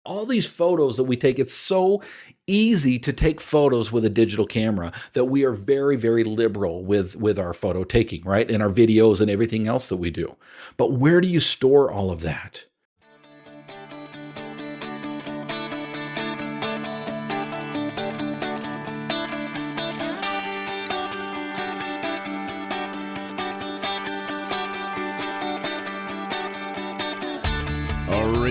All these photos that we take, it's so easy to take photos with a digital camera that we are very, very liberal with our photo taking, right? And our videos and everything else that we do. But where do you store all of that?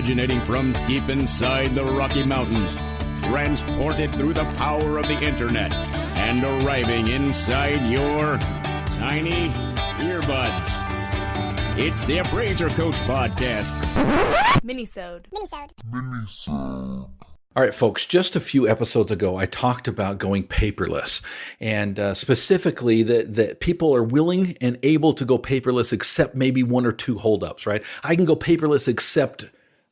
Originating from deep inside the Rocky Mountains, transported through the power of the internet, and arriving inside your tiny earbuds. It's the Appraiser Coach Podcast. Minisode. All right, folks, just a few episodes ago, I talked about going paperless, and specifically that people are willing and able to go paperless except maybe one or two holdups, right? I can go paperless except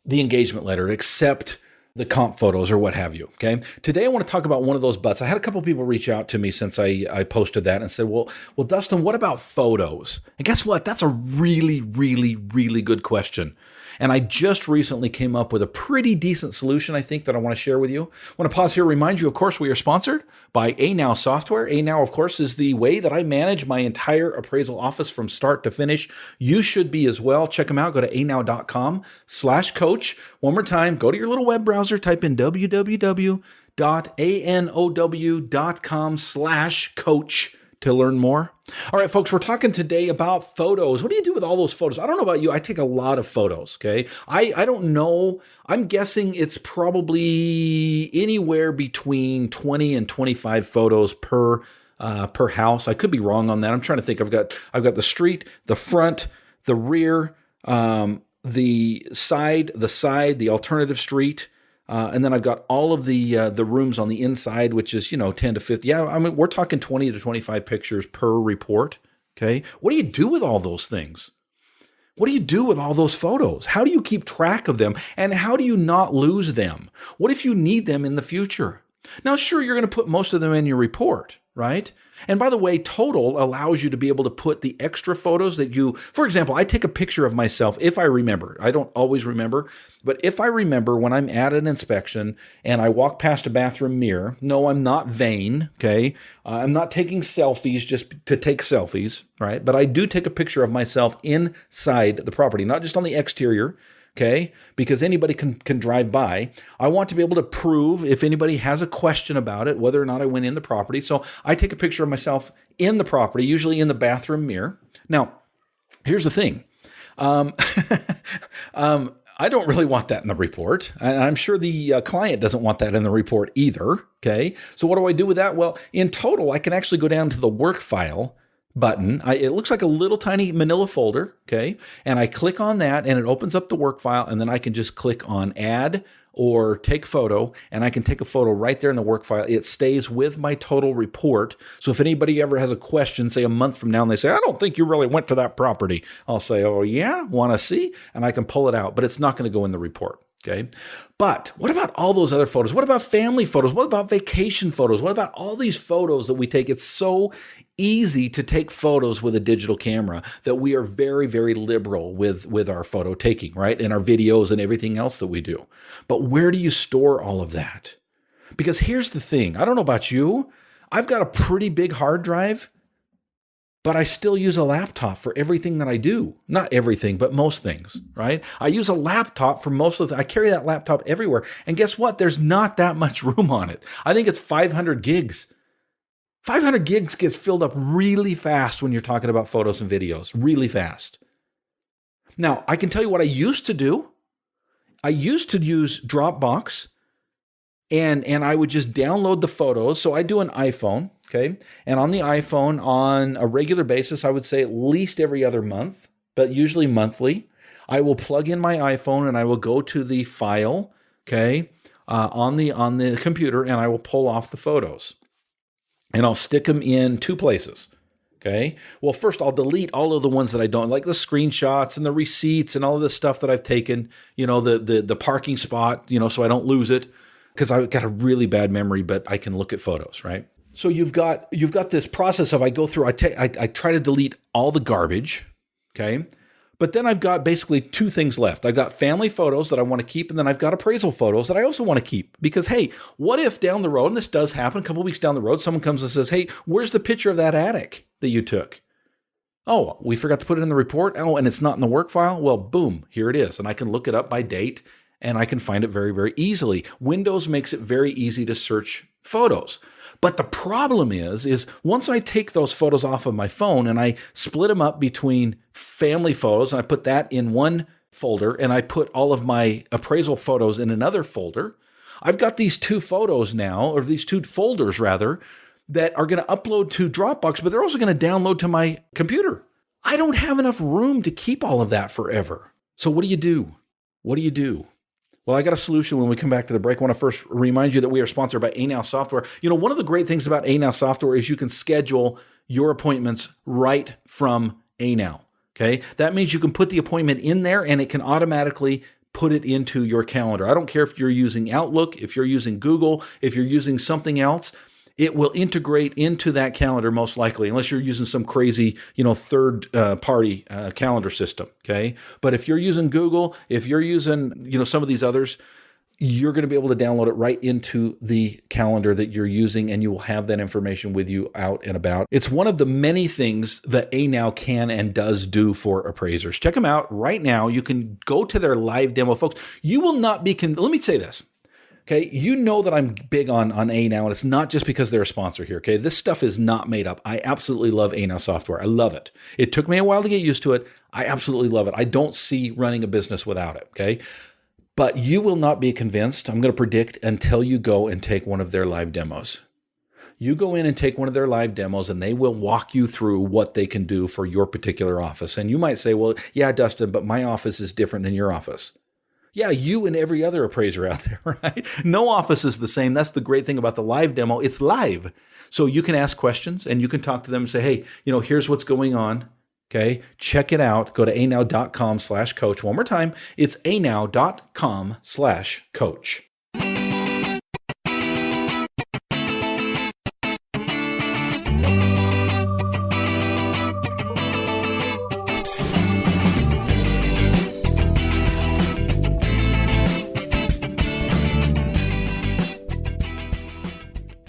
the engagement letter, except the comp photos or what have you, okay? Today, I want to talk about one of those buts. I had a couple people reach out to me since I posted that and said, well, Dustin, what about photos? And guess what? That's a really, really, really good question. And I just recently came up with a pretty decent solution, I think, that I want to share with you. I want to pause here, remind you, of course, we are sponsored by ANow software. ANow, of course, is the way that I manage my entire appraisal office from start to finish. You should be as well. Check them out. Go to anow.com/coach. One more time, go to your little web browser, type in www.anow.com/coach to learn more. All right, folks, we're talking today about photos. What do you do with all those photos? I don't know about you. I take a lot of photos, okay? I don't know. I'm guessing it's probably anywhere between 20 and 25 photos per house. I could be wrong on that. I'm trying to think. I've got the street, the front, the rear, the side, the alternative street. And then I've got all of the rooms on the inside, which is, 10 to 50. Yeah, I mean, we're talking 20 to 25 pictures per report, okay? What do you do with all those things? What do you do with all those photos? How do you keep track of them? And how do you not lose them? What if you need them in the future? Now, sure, you're going to put most of them in your report, right? And by the way, Total allows you to be able to put the extra photos that for example, I take a picture of myself if I remember. I don't always remember, but if I remember when I'm at an inspection and I walk past a bathroom mirror, no, I'm not vain, okay? I'm not taking selfies just to take selfies, right? But I do take a picture of myself inside the property, not just on the exterior, okay? Because anybody can drive by. I want to be able to prove if anybody has a question about it, whether or not I went in the property. So I take a picture of myself in the property, usually in the bathroom mirror. Now, here's the thing. I don't really want that in the report. And I'm sure the client doesn't want that in the report either, okay? So what do I do with that? Well, in Total, I can actually go down to the work file button. It looks like a little tiny manila folder, okay? And I click on that and it opens up the work file, and then I can just click on add or take photo, and I can take a photo right there in the work file. It stays with my Total report. So if anybody ever has a question, say a month from now, and they say, I don't think you really went to that property, I'll say, oh yeah, want to see? And I can pull it out, but it's not going to go in the report. Okay. But what about all those other photos? What about family photos? What about vacation photos? What about all these photos that we take? It's so easy to take photos with a digital camera that we are very, very liberal with our photo taking, right? And our videos and everything else that we do. But where do you store all of that? Because here's the thing. I don't know about you. I've got a pretty big hard drive, but I still use a laptop for everything that I do. Not everything, but most things, right? I use a laptop for most of I carry that laptop everywhere. And guess what? There's not that much room on it. I think it's 500 gigs. 500 gigs gets filled up really fast when you're talking about photos and videos, really fast. Now, I can tell you what I used to do. I used to use Dropbox, and I would just download the photos. So I do an iPhone. Okay. And on the iPhone, on a regular basis, I would say at least every other month, but usually monthly, I will plug in my iPhone and I will go to the file, okay, on the computer, and I will pull off the photos. And I'll stick them in two places. Okay. Well, first I'll delete all of the ones that I don't like, the screenshots and the receipts and all of the stuff that I've taken, the parking spot, so I don't lose it, because I've got a really bad memory, but I can look at photos, right? So you've got this process of I go through, I try to delete all the garbage, okay? But then I've got basically two things left. I've got family photos that I want to keep, and then I've got appraisal photos that I also want to keep. Because, hey, what if down the road, and this does happen, a couple of weeks down the road, someone comes and says, hey, where's the picture of that attic that you took? Oh, we forgot to put it in the report. Oh, and it's not in the work file. Well, boom, here it is. And I can look it up by date, and I can find it very, very easily. Windows makes it very easy to search photos. But the problem is once I take those photos off of my phone and I split them up between family photos, and I put that in one folder, and I put all of my appraisal photos in another folder, I've got these two photos now, or these two folders rather, that are going to upload to Dropbox, but they're also going to download to my computer. I don't have enough room to keep all of that forever. So what do you do? What do you do? Well, I got a solution when we come back to the break. I want to first remind you that we are sponsored by ANow Software. You know, one of the great things about ANow Software is you can schedule your appointments right from ANow, okay? That means you can put the appointment in there and it can automatically put it into your calendar. I don't care if you're using Outlook, if you're using Google, if you're using something else. It will integrate into that calendar most likely, unless you're using some crazy, third party calendar system. Okay. But if you're using Google, if you're using, some of these others, you're going to be able to download it right into the calendar that you're using, and you will have that information with you out and about. It's one of the many things that ANow can and does do for appraisers. Check them out right now. You can go to their live demo, folks. You will not be, let me say this. Okay, you know that I'm big on ANow, and it's not just because they're a sponsor here. Okay, this stuff is not made up. I absolutely love ANow software. I love it. It took me a while to get used to it. I absolutely love it. I don't see running a business without it. Okay, but you will not be convinced, I'm going to predict, until you go and take one of their live demos. You go in and take one of their live demos, and they will walk you through what they can do for your particular office. And you might say, well, yeah, Dustin, but my office is different than your office. Yeah, you and every other appraiser out there, right? No office is the same. That's the great thing about the live demo. It's live. So you can ask questions and you can talk to them and say, hey, here's what's going on. Okay, check it out. Go to anow.com/coach. One more time, it's anow.com/coach.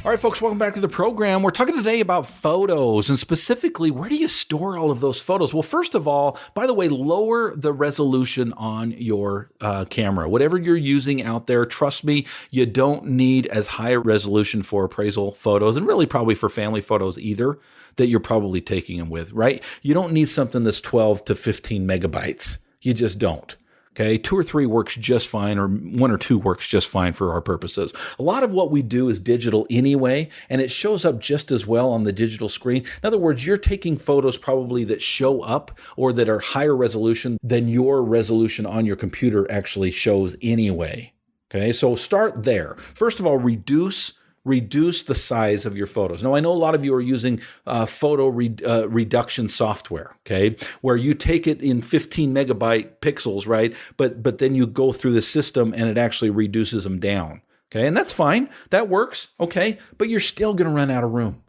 All right, folks, welcome back to the program. We're talking today about photos, and specifically, where do you store all of those photos? Well, first of all, by the way, lower the resolution on your camera. Whatever you're using out there, trust me, you don't need as high a resolution for appraisal photos, and really probably for family photos either, that you're probably taking them with, right? You don't need something that's 12 to 15 megabytes. You just don't. Okay, 2 or 3 works just fine, or 1 or 2 works just fine for our purposes. A lot of what we do is digital anyway, and it shows up just as well on the digital screen. In other words, you're taking photos probably that show up or that are higher resolution than your resolution on your computer actually shows anyway. Okay, so start there. First of all, reduce the size of your photos. Now, I know a lot of you are using photo reduction software, okay, where you take it in 15 megabyte pixels, right? But then you go through the system and it actually reduces them down, okay? And that's fine. That works, okay? But you're still going to run out of room.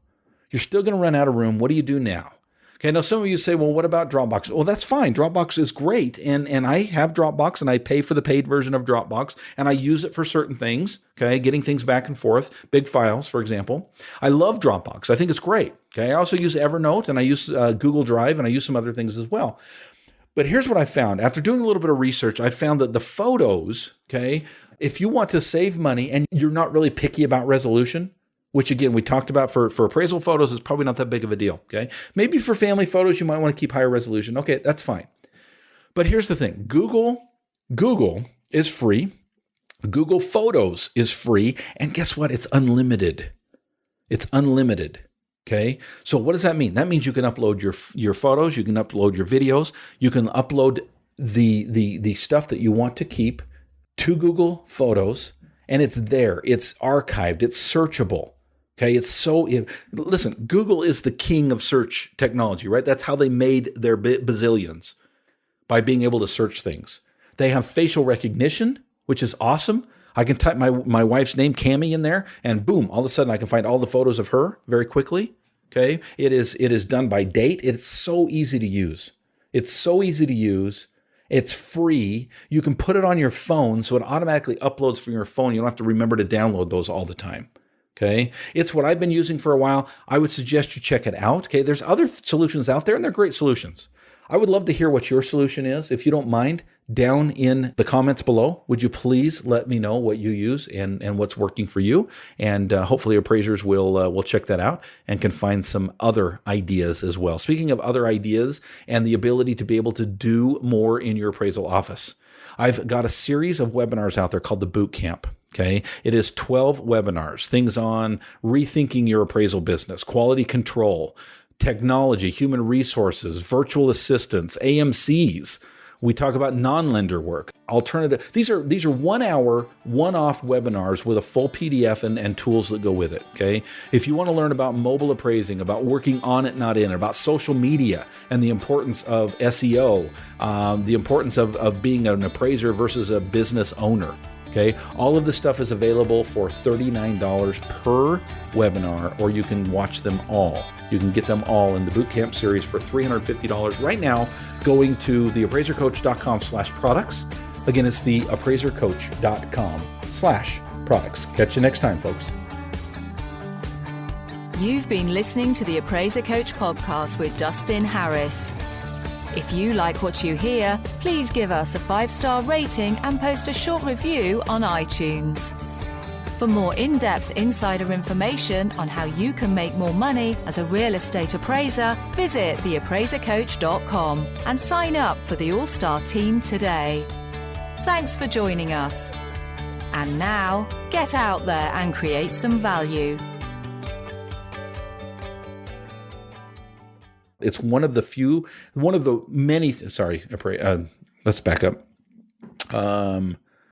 You're still going to run out of room. What do you do now? Okay, now some of you say, well, what about Dropbox? Well, that's fine. Dropbox is great. And I have Dropbox and I pay for the paid version of Dropbox and I use it for certain things, okay, getting things back and forth, big files, for example. I love Dropbox. I think it's great. Okay, I also use Evernote and I use Google Drive and I use some other things as well. But here's what I found. After doing a little bit of research, I found that the photos, okay, if you want to save money and you're not really picky about resolution, which again, we talked about for appraisal photos, is probably not that big of a deal, okay? Maybe for family photos, you might want to keep higher resolution. Okay, that's fine. But here's the thing. Google is free. Google Photos is free. And guess what? It's unlimited. It's unlimited, okay? So what does that mean? That means you can upload your photos, you can upload your videos, you can upload the stuff that you want to keep to Google Photos, and it's there. It's archived. It's searchable. Okay, listen, Google is the king of search technology, right? That's how they made their bazillions, by being able to search things. They have facial recognition, which is awesome. I can type my wife's name, Cammie, in there, and boom, all of a sudden I can find all the photos of her very quickly. Okay, it is done by date. It's so easy to use. It's so easy to use. It's free. You can put it on your phone, so it automatically uploads from your phone. You don't have to remember to download those all the time. Okay. It's what I've been using for a while. I would suggest you check it out. Okay. There's other solutions out there, and they're great solutions. I would love to hear what your solution is. If you don't mind, down in the comments below, would you please let me know what you use and what's working for you? And hopefully appraisers will check that out and can find some other ideas as well. Speaking of other ideas and the ability to be able to do more in your appraisal office, I've got a series of webinars out there called the Boot Camp. Okay. It is 12 webinars, things on rethinking your appraisal business, quality control, technology, human resources, virtual assistants, AMCs. We talk about non-lender work, alternative. These are 1 hour, one-off webinars with a full PDF and tools that go with it. Okay. If you want to learn about mobile appraising, about working on it, not in, about social media and the importance of SEO, the importance of being an appraiser versus a business owner. Okay, all of this stuff is available for $39 per webinar, or you can watch them all. You can get them all in the Bootcamp series for $350 right now, going to theappraisercoach.com/products. Again, it's theappraisercoach.com/products. Catch you next time, folks. You've been listening to the Appraiser Coach podcast with Dustin Harris. If you like what you hear, please give us a 5-star rating and post a short review on iTunes. For more in-depth insider information on how you can make more money as a real estate appraiser, visit theappraisercoach.com and sign up for the All-Star team today. Thanks for joining us. And now, get out there and create some value. It's one of the many, let's back up.